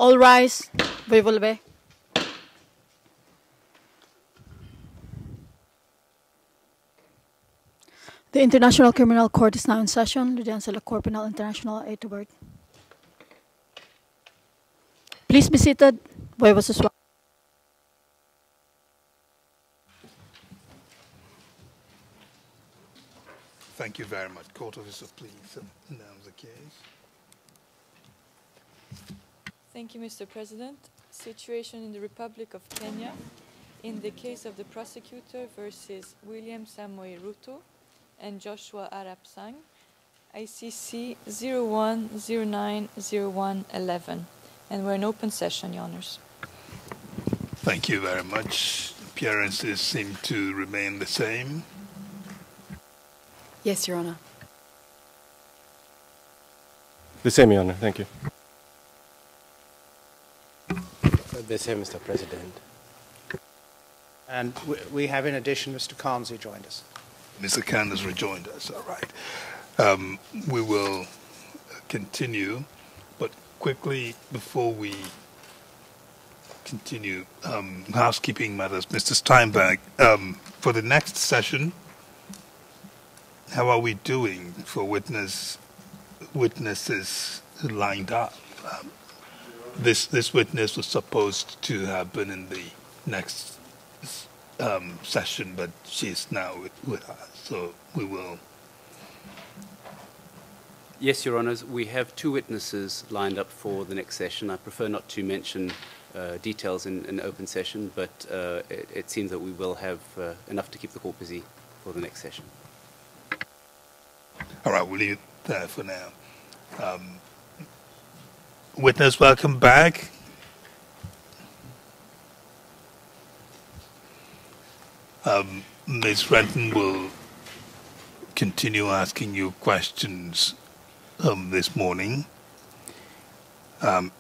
All rise. Volve. The International Criminal Court is now in session. L'audience de la Cour pénale internationale est ouverte. Please be seated. Veuillez vous asseoir. Thank you very much. Court officer, please announce the case. Thank you, Mr. President. Situation in the Republic of Kenya in the case of the prosecutor versus William Samoei Ruto and Joshua Arap Sang, ICC 01090111. And we're in open session, Your Honors. Thank you very much. Appearances seem to remain the same. Yes, Your Honor. The same, Your Honor. Thank you. The same, Mr. President. And we have, in addition, Mr. Carnes, who joined us. Mr. Khan has rejoined us, all right. We will continue, but quickly before we continue, housekeeping matters. Mr. Steinberg, for the next session, how are we doing for witnesses lined up? This witness was supposed to have been in the next session, but she's now with us, so we will. Yes, Your Honours, we have two witnesses lined up for the next session. I prefer not to mention details in open session, but it seems that we will have enough to keep the court busy for the next session. All right, we'll leave it there for now. Witness, welcome back. Ms. Renton will continue asking you questions this morning.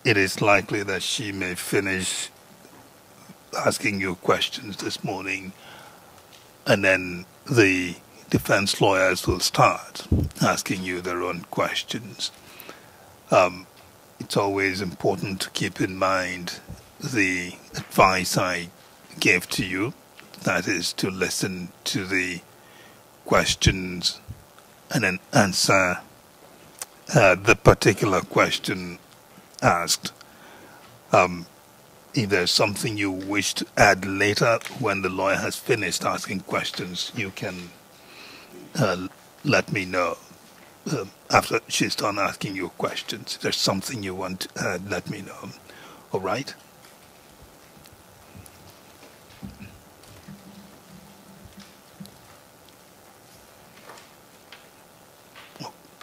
It is likely that she may finish asking you questions this morning, and then the defense lawyers will start asking you their own questions. It's always important to keep in mind the advice I gave to you, that is to listen to the questions and then answer the particular question asked. If there's something you wish to add later when the lawyer has finished asking questions, you can let me know after she's done asking you questions. If there's something you want to add, let me know. All right?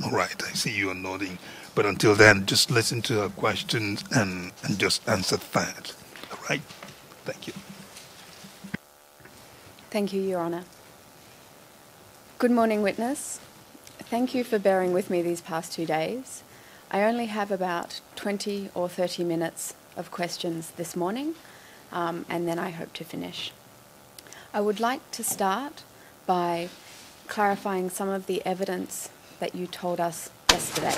All right, I see you are nodding. But until then, just listen to her questions and just answer that. All right? Thank you. Thank you, Your Honour. Good morning, witness. Thank you for bearing with me these past 2 days. I only have about 20 or 30 minutes of questions this morning, and then I hope to finish. I would like to start by clarifying some of the evidence that you told us yesterday.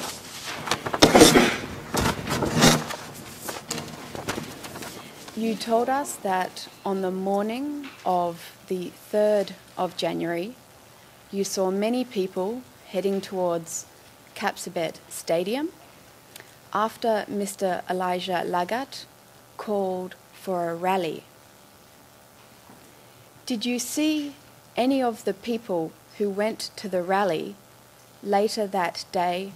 You told us that on the morning of the 3rd of January, you saw many people heading towards Kapsabet Stadium after Mr. Elijah Lagat called for a rally. Did you see any of the people who went to the rally later that day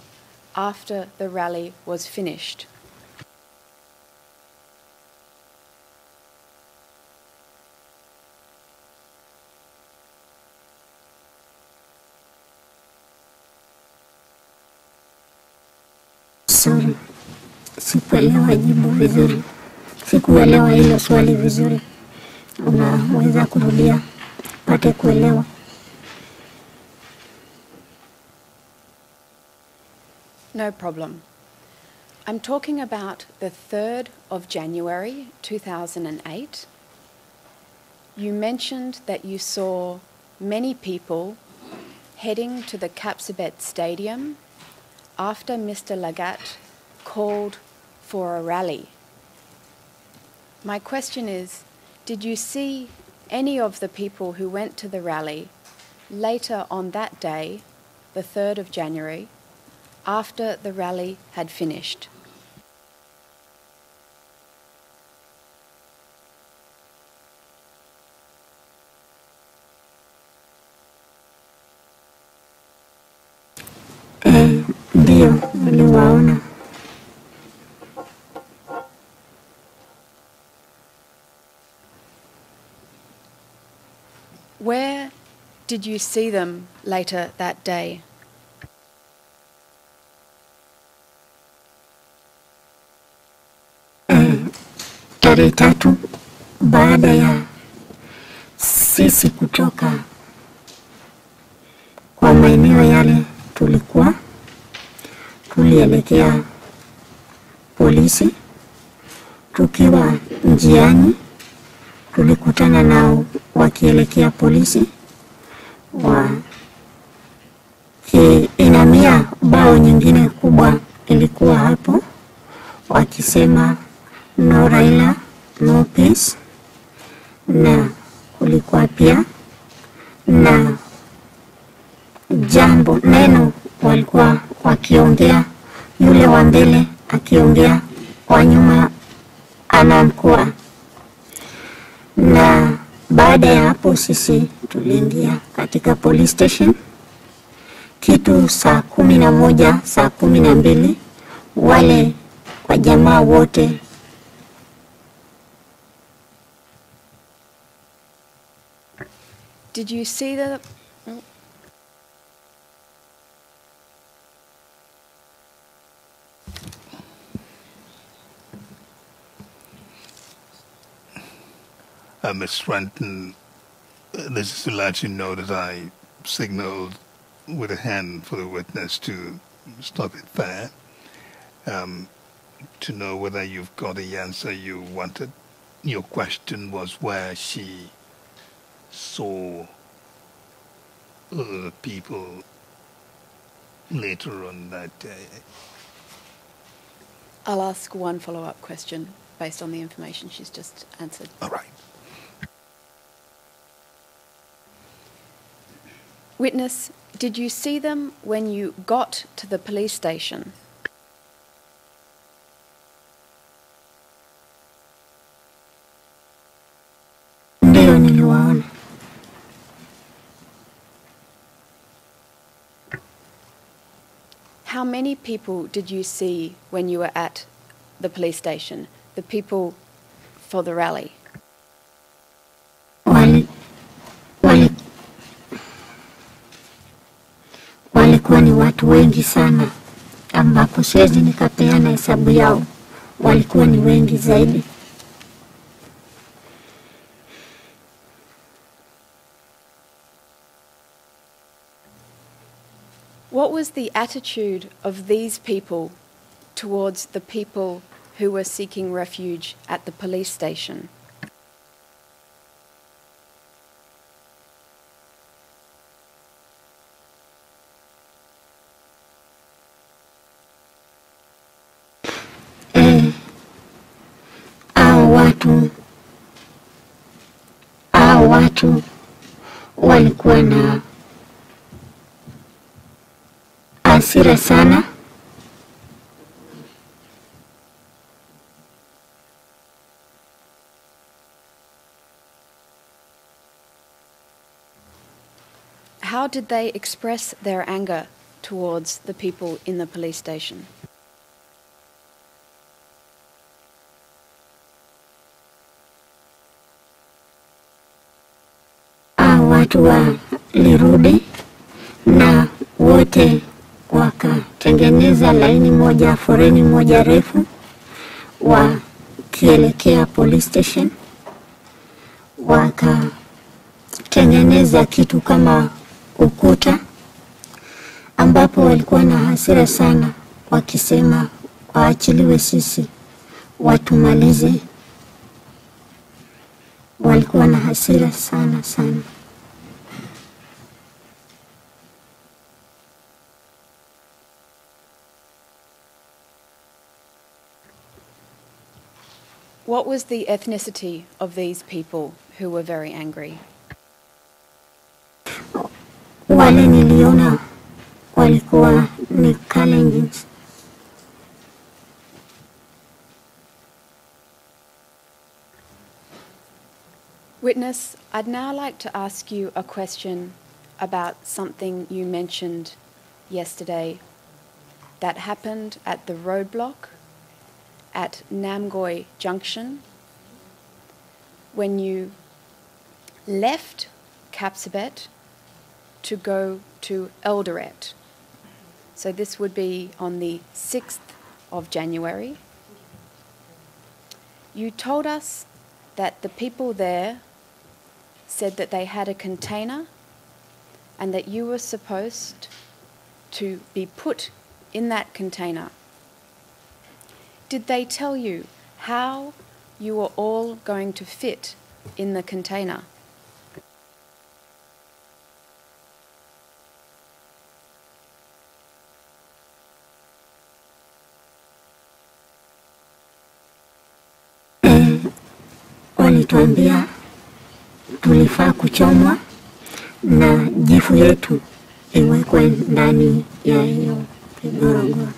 after the rally was finished? Sorry, sikuelewa jibu vizuri. Sikuelewa hilo swali vizuri. Unaweza kurudia pate kuelewa? No problem. I'm talking about the 3rd of January 2008. You mentioned that you saw many people heading to the Kapsabet Stadium after Mr. Lagat called for a rally. My question is, did you see any of the people who went to the rally later on that day, the 3rd of January, after the rally had finished? Ndio, niliwaona. Where did you see them later that day? Tarehe 3 baada ya sisi kutoka kwa maeneo yale tulielekea polisi. Tukiwa njiani tulikutana nao wakielekea polisi, inamia bao nyingine kubwa ilikuwa hapo wakisema no Raila, no peace, na kulikuwa pia na jambo neno walikuwa wakiongea, yule wa mbele akiongea, wa nyuma anamkua. Na baada ya hapo sisi tuliingia katika police station kitu saa 11, saa 12, wale wa jamaa wote Did you see the... Ms. Renton, this is to let you know that I signaled with a hand for the witness to stop it there, to know whether you've got the answer you wanted. Your question was where she saw the people later on that day. I'll ask one follow-up question based on the information she's just answered. All right. Witness, did you see them when you got to the police station? Ndio, niliwaona. How many people did you see when you were at the police station? The people for the rally? Walikuwa ni watu wengi sana, ambapo siwezi nikapeana hesabu yao. Walikuwa ni wengi zaidi. What was the attitude of these people towards the people who were seeking refuge at the police station? Watu walikuwa na hasira sana. How did they express their anger towards the people in the police station? Watu walirudi na wote wakatengeneza laini moja, foreni moja refu, wakielekea police station. Wakatengeneza kitu kama ukuta, ambapo walikuwa na hasira sana, wakisema waachiliwe sisi, watumalize. Walikuwa na hasira sana sana. What was the ethnicity of these people who were very angry? Wale niliona walikuwa ni Kalenjins. Witness, I'd now like to ask you a question about something you mentioned yesterday that happened at the roadblock at Namgoi Junction when you left Kapsabet to go to Eldoret. So this would be on the 6th of January. You told us that the people there said that they had a container and that you were supposed to be put in that container. Did they tell you how you were all going to fit in the container? Walituambia tulifaa kuchomwa na jifu yetu iwekwe ndani ya hiyo kigorogoro.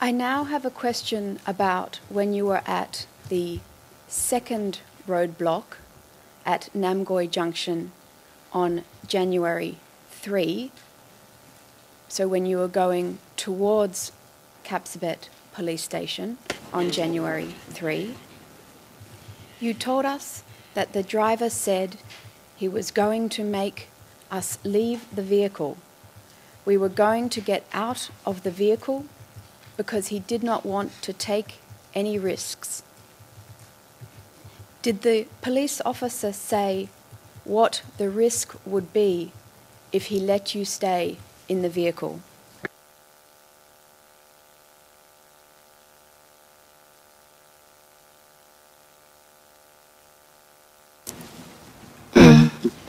I now have a question about when you were at the second roadblock at Namgoi Junction on January 3, so when you were going towards Kapsabet Police Station on January 3, you told us that the driver said he was going to make us leave the vehicle. We were going to get out of the vehicle because he did not want to take any risks. Did the police officer say what the risk would be if he let you stay in the vehicle?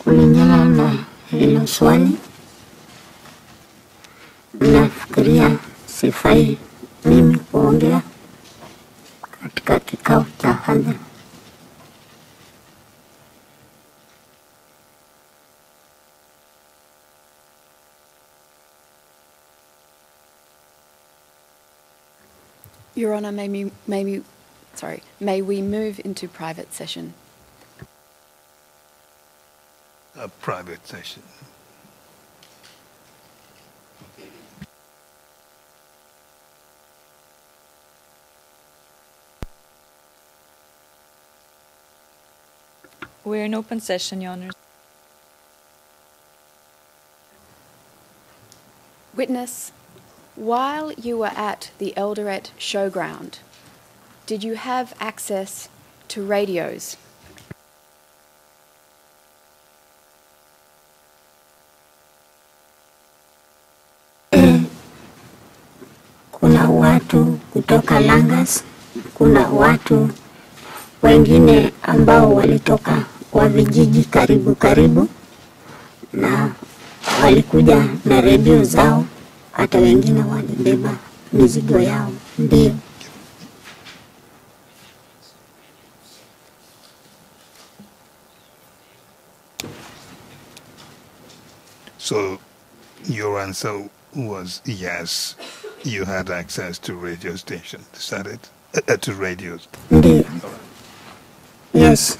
Kulingana na hilo swali, nafikiria sifai mimi kuongea katika kikao cha hadhara. Your Honour, may we move into private session? A private session. We're in open session, Your Honour. Witness, while you were at the Eldoret showground, did you have access to radios? Kuna watu kutoka Langas, kuna watu wengine ambao walitoka wa vijiji karibu karibu na walikuja na redio zao, hata wengine walibeba mizigo yao. Ndio. So your answer was yes, you had access to radio stations. Is that it? To radios? Ndio. Yes.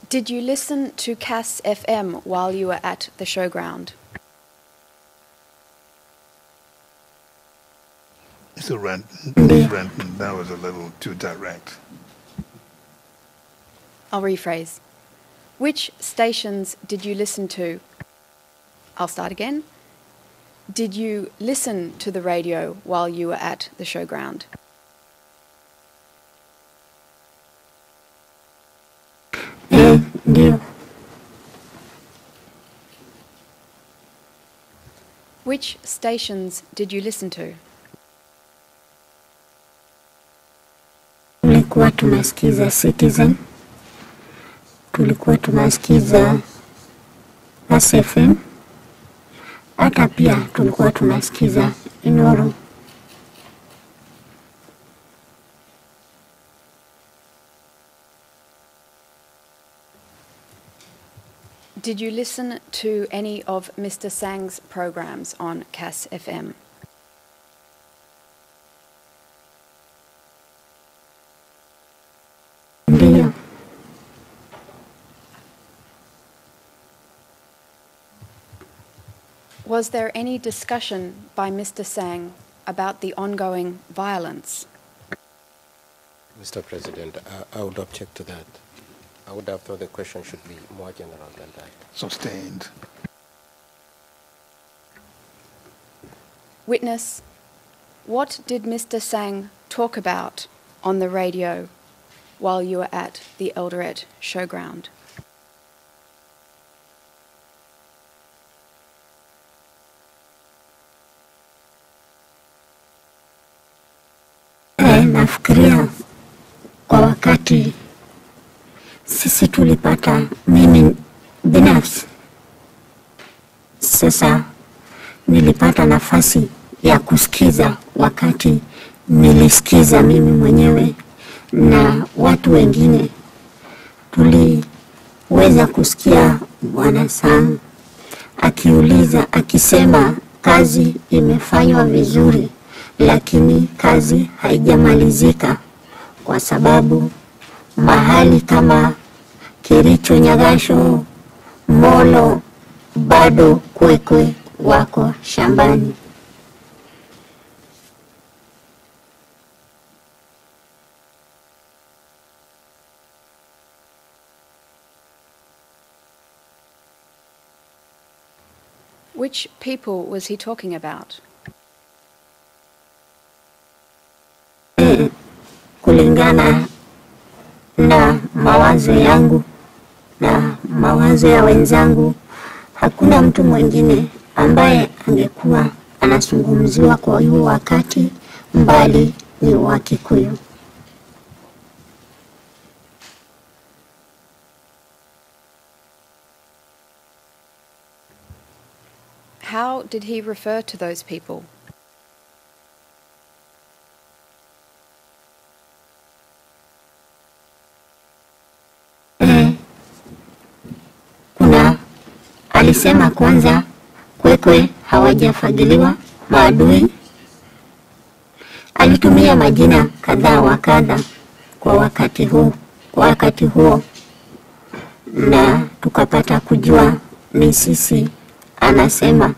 Did you listen to Cass FM while you were at the showground? So Renton, that was a little too direct. I'll rephrase. Which stations did you listen to? I'll start again. Did you listen to the radio while you were at the showground? Ndio. Which stations did you listen to? tulikuwa tunasikiza Citizen, tulikuwa tunasikiza SFM, hata pia tulikuwa tunasikiza Inoro. Did you listen to any of Mr. Sang's programs on CAS FM? Ndiyo. Was there any discussion by Mr. Sang about the ongoing violence? Mr. President, I would object to that. I would have thought the question should be more general than that. Sustained. Witness, what did Mr. Sang talk about on the radio while you were at the Eldoret Showground? Nafikiria kwa wakati sisi tulipata, mimi binafsi sasa nilipata nafasi ya kusikiza, wakati nilisikiza mimi mwenyewe na watu wengine, tuliweza kusikia Bwana Sang akiuliza, akisema kazi imefanywa vizuri, lakini kazi haijamalizika kwa sababu mahali kama Kericho, Nyagasho, Molo bado kwekwe wako shambani. Which people was he talking about? Kulingana na mawazo yangu na mawazo ya wenzangu, hakuna mtu mwingine ambaye angekuwa anazungumziwa kwa hiyo wakati mbali ni Wakikuyu. How did he refer to those people? Alisema kwanza kwekwe hawajafadhiliwa maadui. Alitumia majina kadhaa wa kadha kwa wakati huo na tukapata kujua ni sisi anasema,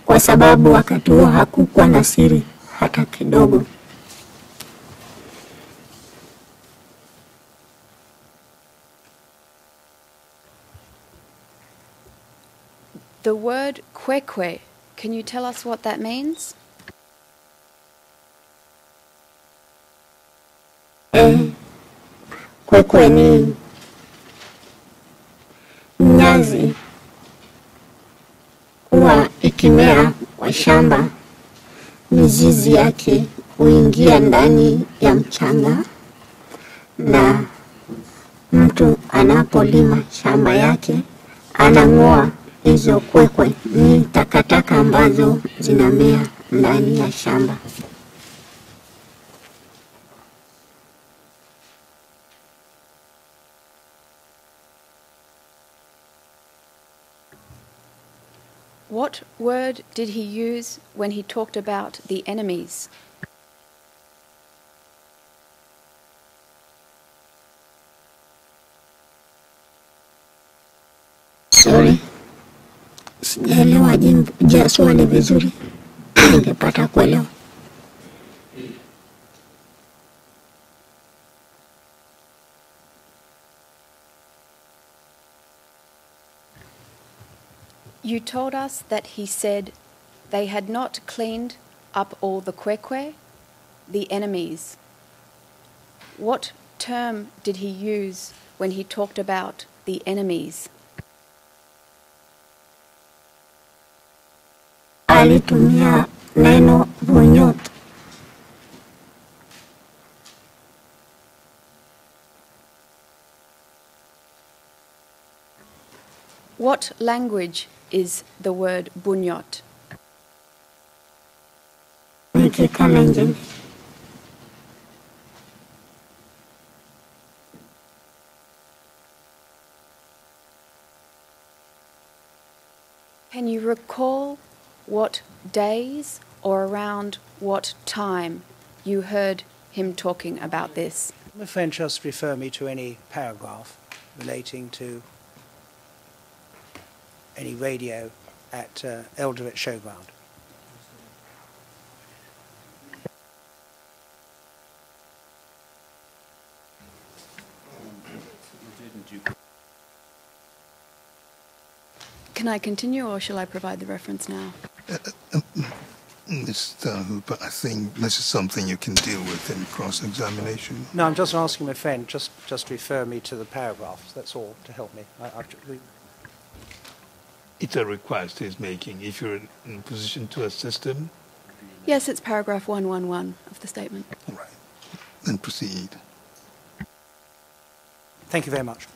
kwa sababu wakati huo hakukuwa na siri hata kidogo. The word kwekwe, can you tell us what that means? Kwekwe ni nyazi huwa ikimea kwa shamba, mizizi yake huingia ndani ya mchanga, na mtu anapolima shamba yake anang'oa hizo kwekwe. Ni takataka ambazo zinamea ndani ya shamba. What word did he use when he talked about the enemies? Sorry, sijaelewa jibu swali vizuri. Ningepata kuelewa. You told us that he said they had not cleaned up all the kwekwe, the enemies. What term did he use when he talked about the enemies? Alitumia neno vunyot. What language is the word bunyot? Kalenjin. Can you recall what days or around what time you heard him talking about this? My friend just refer me to any paragraph relating to any radio at Eldoret Showground. Can I continue or shall I provide the reference now? Mr. Hooper, I think this is something you can deal with in cross-examination. No, I'm just asking my friend, just refer me to the paragraphs, that's all, to help me. It's a request he's making. If you're in a position to assist him. Yes, it's paragraph 111 of the statement. All right. Then proceed. Thank you very much.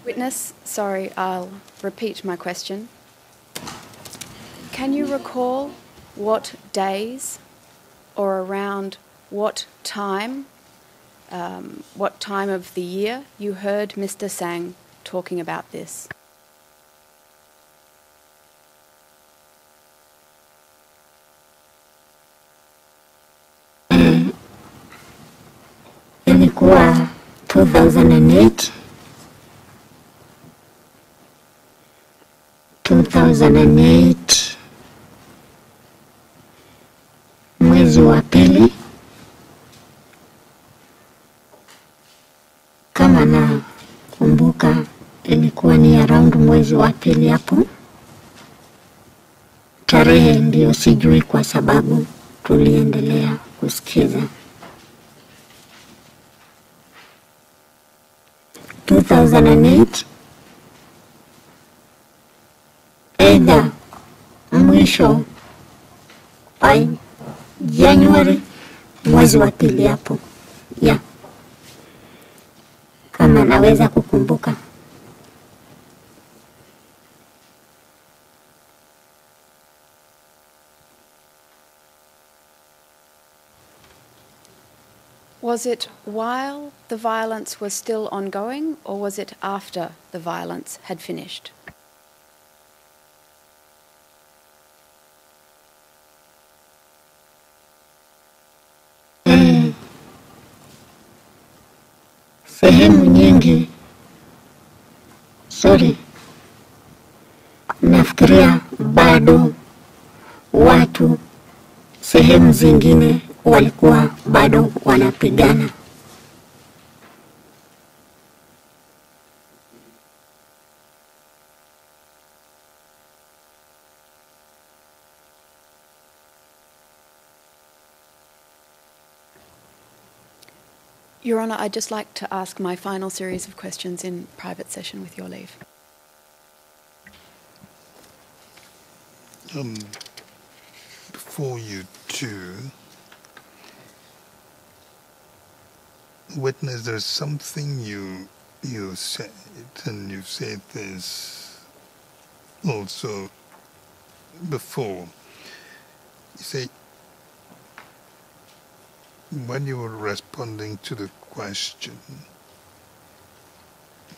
Witness, sorry, I'll repeat my question. Can you recall what days or around what time of the year you heard Mr. Sang talking about this? Ilikuwa 2008. 2008 mwezi wa pili, kama nakumbuka ilikuwa ni around mwezi wa pili hapo. Tarehe ndio sijui kwa sababu tuliendelea kusikiza. 2008 either mwisho by January mwezi wa pili hapo. Yeah. Kama naweza kukumbuka. Was it while the violence was still ongoing or was it after the violence had finished? Sehemu nyingi, nafikiria bado watu sehemu zingine walikuwa bado wanapigana. Your Honour, I'd just like to ask my final series of questions in private session with your leave. Before you do, witness, there's something you said, and you've said this also before. You say, when you were responding to the question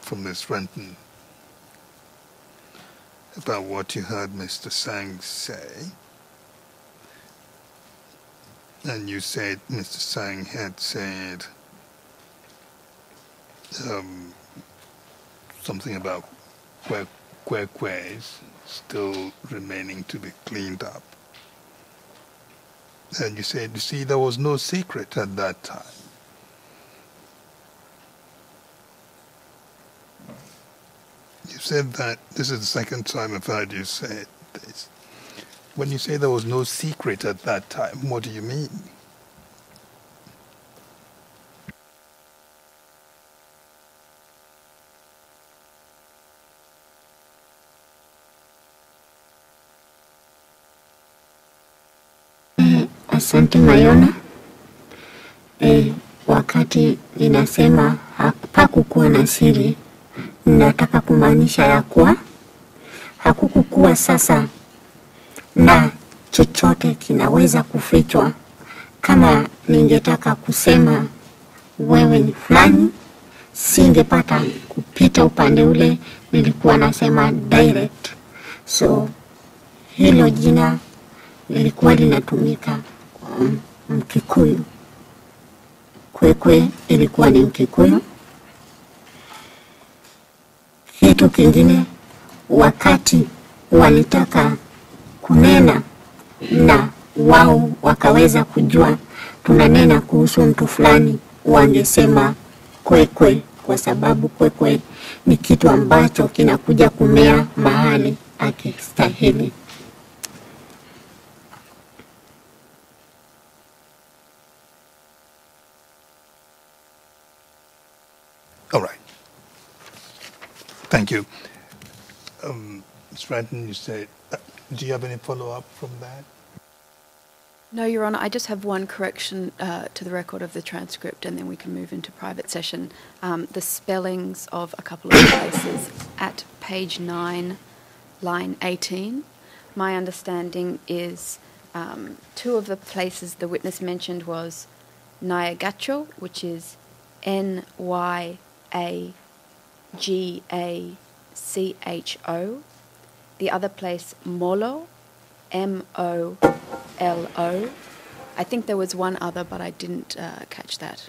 from Ms. Renton about what you heard Mr. Sang say, and you said Mr. Sang had said something about kwekways still remaining to be cleaned up. And you said, you see, there was no secret at that time. You said that, this is the second time I've heard you say this. When you say there was no secret at that time, what do you mean? Asante Mayona. Wakati inasema hakukuwa na siri, nataka kumaanisha ya kuwa hakukuwa sasa na chochote kinaweza kufichwa. Kama ningetaka kusema wewe ni fulani, singepata kupita upande ule, nilikuwa nasema direct. So hilo jina lilikuwa linatumika kwa Mkikuyu. Kwekwe ilikuwa ni Mkikuyu. Kitu kingine, wakati walitaka kunena na wao wakaweza kujua tunanena kuhusu mtu fulani, wangesema kwekwe, kwa sababu kwekwe ni kitu ambacho kinakuja kumea mahali akistahili. All right. Thank you. Ms. Ranton, you said, do you have any follow-up from that? No, Your Honour, I just have one correction to the record of the transcript, and then we can move into private session. The spellings of a couple of places at page 9, line 18. My understanding is two of the places the witness mentioned was Nyagacho, which is Nyagacho. The other place, Molo, Molo. I think there was one other, but I didn't catch that.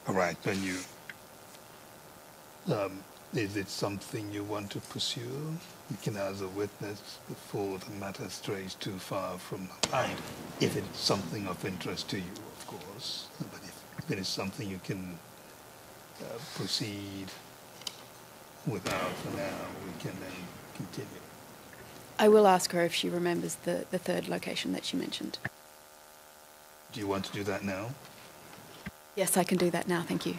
All right. When you, is it something you want to pursue? You can ask a witness before the matter strays too far from the line. If it's something of interest to you, of course. But if it is something you can proceed without for now, we can then continue. I will ask her if she remembers the third location that she mentioned. Do you want to do that now? Yes, I can do that now, thank you.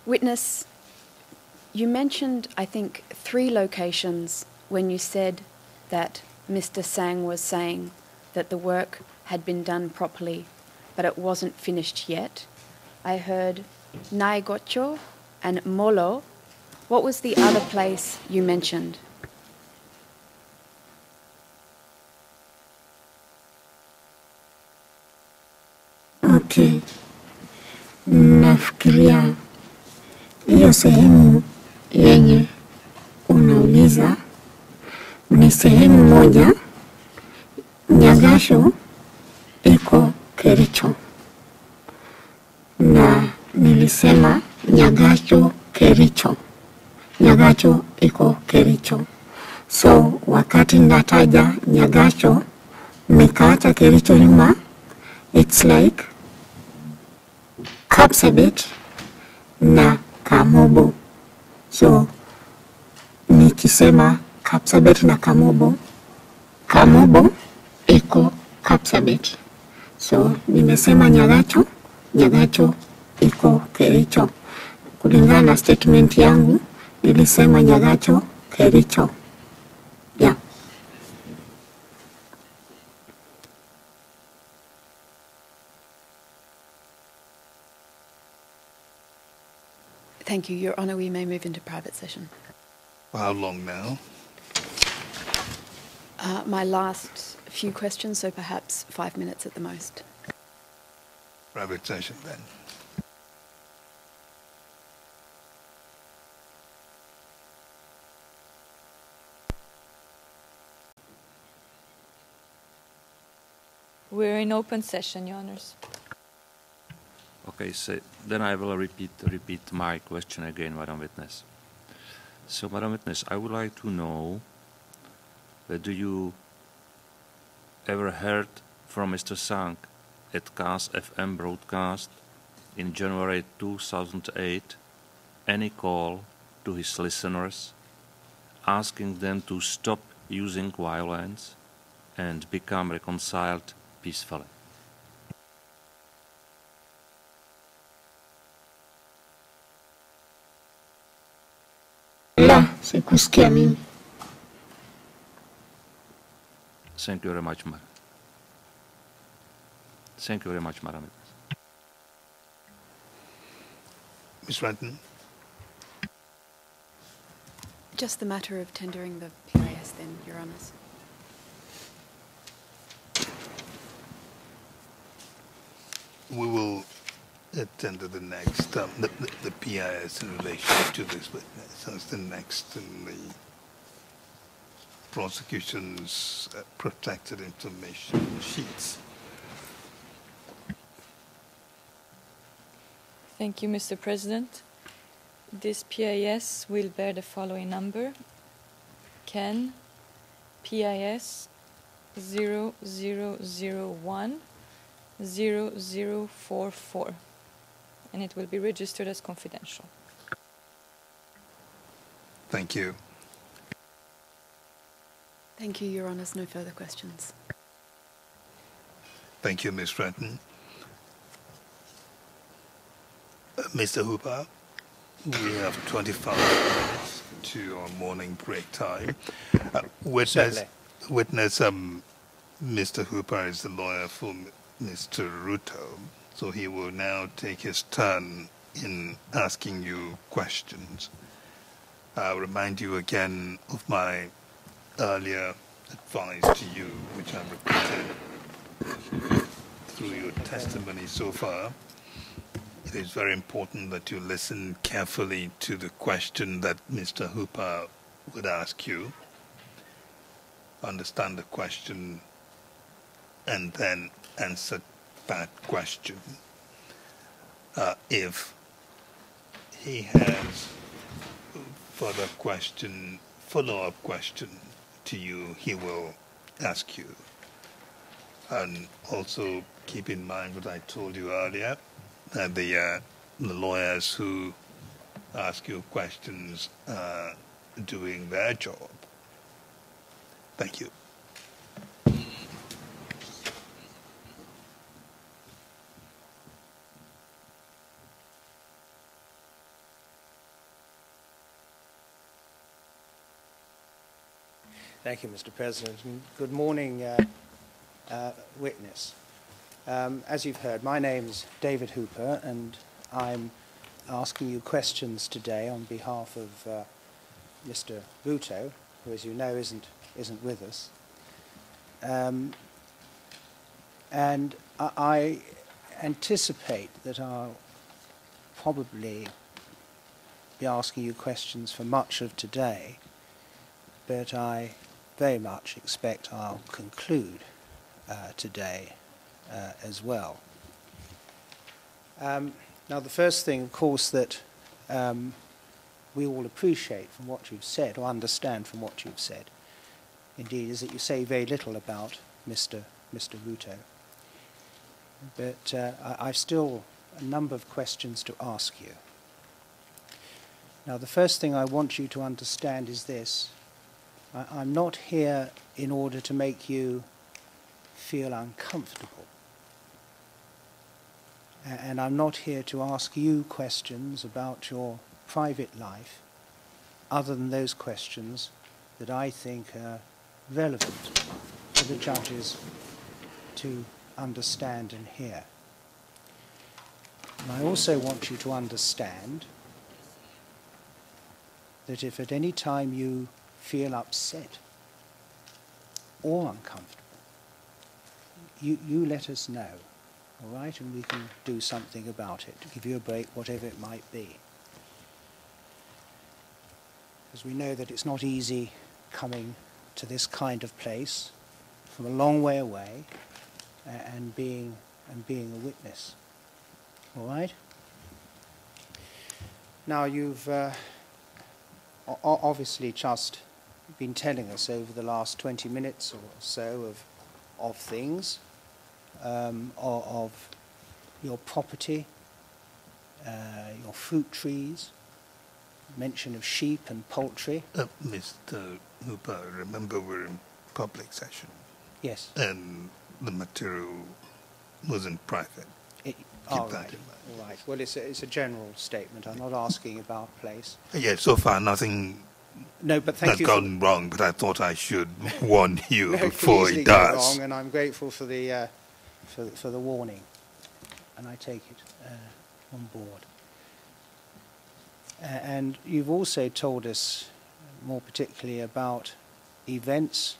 Witness, you mentioned, I think, 3 locations when you said that Mr. Sang was saying that the work had been done properly, but it wasn't finished yet. I heard Nyagacho and Molo. What was the other place you mentioned? Okay. Nafikiria hiyo sehemu yenye unauliza ni sehemu moja, Nyagacho iko Kericho. Na nilisema Nyagacho Kericho. Nyagacho iko Kericho. So wakati nataja Nyagacho nikaacha Kericho nyuma, it's like Kapsabet na Kamobo. So nikisema Kapsabet na Kamobo, Kamobo iko Kapsabet. So nimesema Nyagacho, Nyagacho iko Kericho. Kulingana na statement yangu, nilisema Nyagacho Kericho. Yeah. Thank you, Your Honour. We may move into private session. For how long now? My last few questions, so perhaps 5 minutes at the most. Private session then. We're in open session, Your Honours. Okay, so then I will repeat my question again, Madam Witness. So, Madam Witness, I would like to know whether you ever heard from Mr. Sang at CAS FM broadcast in January 2008 any call to his listeners asking them to stop using violence and become reconciled peacefully. La, sikusikia mimi. Thank you very much, Madam. Thank you very much, Madam. Ms. Renton? Just the matter of tendering the PIS then, Your Honours. We will tender the next, the PIS in relation to this witness as the next in the prosecution's protected information sheets. Thank you, Mr. President. This PIS will bear the following number: Ken PIS 0001 0044, and it will be registered as confidential. Thank you. Thank you, Your Honours. No further questions. Thank you, Ms. Renton. Mr. Hooper, we have 25 minutes to our morning break time. Witness, Mr. Hooper is the lawyer for Mr. Ruto, so he will now take his turn in asking you questions. I'll remind you again of my earlier advice to you, which I've repeated through your testimony so far. It is very important that you listen carefully to the question that Mr. Hooper would ask you, understand the question, and then answer that question. If he has further question, follow-up question to you, he will ask you. And also keep in mind what I told you earlier, that the lawyers who ask you questions are doing their job. Thank you. Thank you, Mr. President. And good morning, witness. As you've heard, my name's David Hooper, and I'm asking you questions today on behalf of Mr. Ruto, who, as you know, isn't with us. And I anticipate that I'll probably be asking you questions for much of today, but I very much expect I'll conclude today as well. Now, the first thing, of course, that we all appreciate from what you've said, or understand from what you've said, indeed, is that you say very little about Mr. Ruto. But I've still a number of questions to ask you. Now, the first thing I want you to understand is this. I'm not here in order to make you feel uncomfortable. And I'm not here to ask you questions about your private life other than those questions that I think are relevant for the judges to understand and hear. And I also want you to understand that if at any time you feel upset or uncomfortable, you let us know, all right, and we can do something about it, to give you a break, whatever it might be. Because we know that it's not easy coming to this kind of place from a long way away and being a witness, all right? Now, you've obviously just been telling us over the last 20 minutes or so of things, of your property, your fruit trees, mention of sheep and poultry. Mr. Hooper, remember we're in public session. Yes. And the material wasn't private. All right. Well, it's a general statement. I'm not asking about place. Yeah, so far nothing No, but thank has you. gone wrong, but I thought I should warn you No, it can before easily it go does. wrong, and I'm grateful for the warning, and I take it on board. And you've also told us more particularly about events,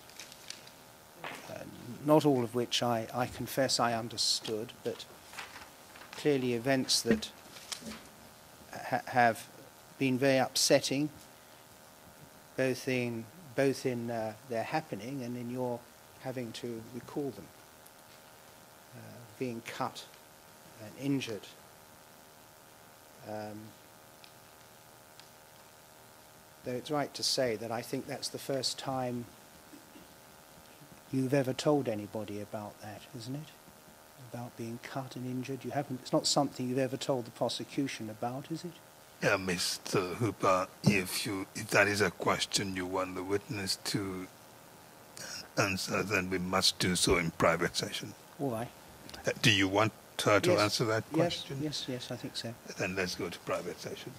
not all of which I confess I understood, but clearly events that have been very upsetting, both in their happening and in your having to recall them, being cut and injured. Though it's right to say that I think that's the first time you've ever told anybody about that, isn't it? About being cut and injured. You haven't. It's not something you've ever told the prosecution about, is it? Yeah, Mr. Hooper, if that is a question you want the witness to answer, then we must do so in private session. All right. Do you want her to Yes. answer that question? Yes, I think so. Then let's go to private session.